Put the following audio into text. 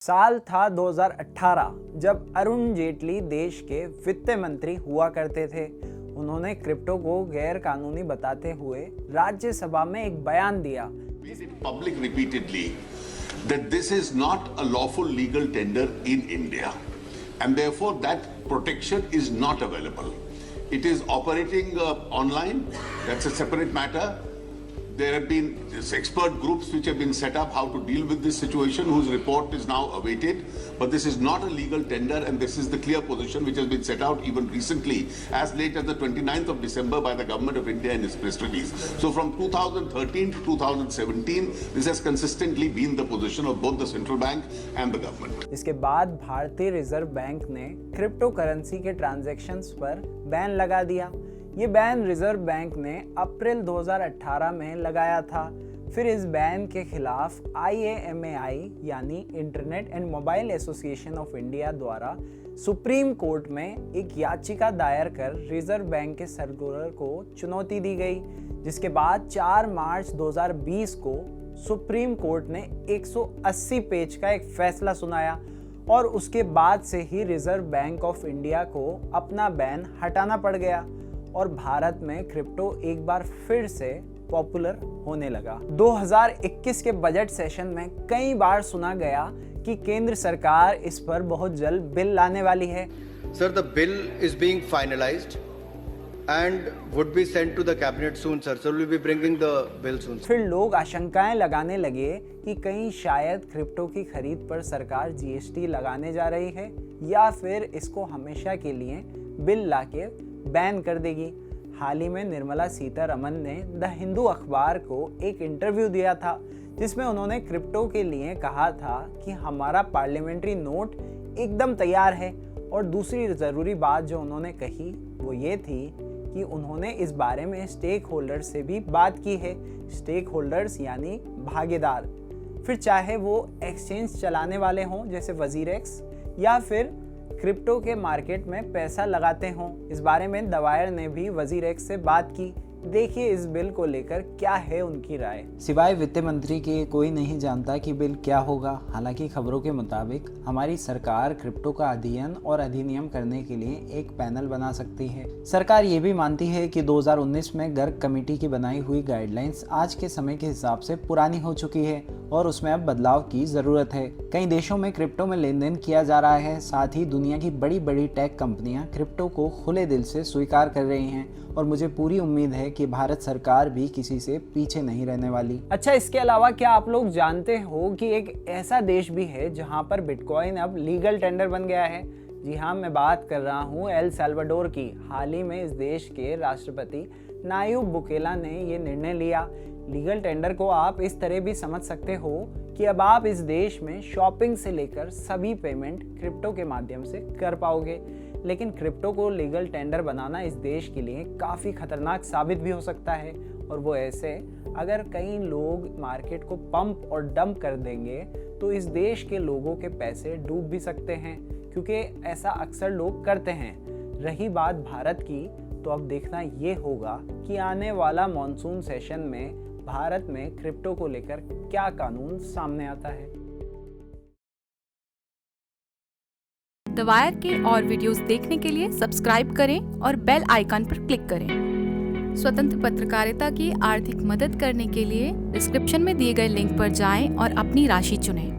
साल था 2018 जब अरुण जेटली देश के वित्त मंत्री हुआ करते थे। उन्होंने क्रिप्टो को गैर कानूनी बताते हुए राज्यसभा में एक बयान दिया। Public repeatedly that this is not a lawful legal tender in India and therefore that protection is not available. It is operating online. That's a separate matter. There have been expert groups which have been set up how to deal with this situation, whose report is now awaited. But this is not a legal tender, and this is the clear position which has been set out even recently, as late as the 29th of December by the Government of India in its press release. So from 2013 to 2017, this has consistently been the position of both the central bank and the government. इसके बाद भारतीय reserve bank ने crypto currency के transactions पर ban लगा दिया। ये ban reserve bank ने अप्रैल 2018 में लगाया था। फिर इस बैन के खिलाफ IAMAI यानी internet and mobile association of India द्वारा सुप्रीम कोर्ट में एक याचिका दायर कर रिजर्व बैंक के सर्कुलर को चुनौती दी गई, जिसके बाद 4 मार्च 2020 को सुप्रीम कोर्ट ने 180 पेज का एक फैसला सुनाया और उसके बाद से ही रिजर्व बैंक ऑफ इंडिया को अपना बैन हटाना पड़ गया और भारत में क्रिप्टो एक बार फिर से पॉपुलर होने लगा। 2021 के बजट सेशन में कई बार सुना गया कि केंद्र सरकार इस पर बहुत जल्द बिल लाने वाली है। Sir, the bill is being finalized and would be sent to the cabinet soon, sir. So we'll be bringing the bill soon. फिर लोग आशंकाएं लगाने लगे कि कहीं शायद क्रिप्टो की खरीद पर सरकार GST लगाने जा रही है या फिर इसको हमेशा के लिए बिल लाके बैन कर देगी। हाल ही में निर्मला सीतारमन ने द हिंदू अखबार को एक इंटरव्यू दिया था, जिसमें उन्होंने क्रिप्टो के लिए कहा था कि हमारा पार्लियामेंट्री नोट एकदम तैयार है। और दूसरी ज़रूरी बात जो उन्होंने कही वो ये थी कि उन्होंने इस बारे में स्टेक होल्डर्स से भी बात की है। स्टेक होल्डर्स यानी भागीदार, फिर चाहे वो एक्सचेंज चलाने वाले हों जैसे वजीरेक्स या फिर क्रिप्टो के मार्केट में पैसा लगाते हों। इस बारे में द वायर ने भी वजीरेक्स से बात की। देखिए इस बिल को लेकर क्या है उनकी राय। सिवाय वित्त मंत्री के कोई नहीं जानता कि बिल क्या होगा। हालांकि खबरों के मुताबिक हमारी सरकार क्रिप्टो का अध्ययन और अधिनियम करने के लिए एक पैनल बना सकती है। सरकार ये भी मानती है कि 2019 में गर्ग कमेटी की बनाई हुई गाइडलाइंस आज के समय के हिसाब से पुरानी हो चुकी है और उसमें अब बदलाव की ज़रूरत है। कई देशों में क्रिप्टो में लेन देन किया जा रहा है। साथ ही दुनिया की बड़ी बड़ी टेक कंपनियां क्रिप्टो को खुले दिल से स्वीकार कर रही हैं और मुझे पूरी उम्मीद है कि भारत सरकार भी किसी से पीछे नहीं रहने वाली। अच्छा, इसके अलावा क्या आप लोग जानते हो कि एक ऐसा देश भी है जहां पर बिटकॉइन अब लीगल टेंडर बन गया है? जी हाँ, मैं बात कर रहा हूँ एल साल्वाडोर की। हाल ही में इस देश के राष्ट्रपति नायब बुकेला ने ये निर्णय लिया। लीगल टेंडर को आप इस तरह भी समझ सकते हो कि अब आप इस देश में शॉपिंग से लेकर सभी पेमेंट क्रिप्टो के माध्यम से कर पाओगे। लेकिन क्रिप्टो को लीगल टेंडर बनाना इस देश के लिए काफ़ी खतरनाक साबित भी हो सकता है, और वो ऐसे अगर कई लोग मार्केट को पंप और डंप कर देंगे तो इस देश के लोगों के पैसे डूब भी सकते हैं, क्योंकि ऐसा अक्सर लोग करते हैं। रही बात भारत की, तो अब देखना ये होगा कि आने वाला मॉनसून सेशन में भारत में क्रिप्टो को लेकर क्या कानून सामने आता है। द वायर के और वीडियोस देखने के लिए सब्सक्राइब करें और बेल आइकन पर क्लिक करें। स्वतंत्र पत्रकारिता की आर्थिक मदद करने के लिए डिस्क्रिप्शन में दिए गए लिंक पर जाएं और अपनी राशि चुनें।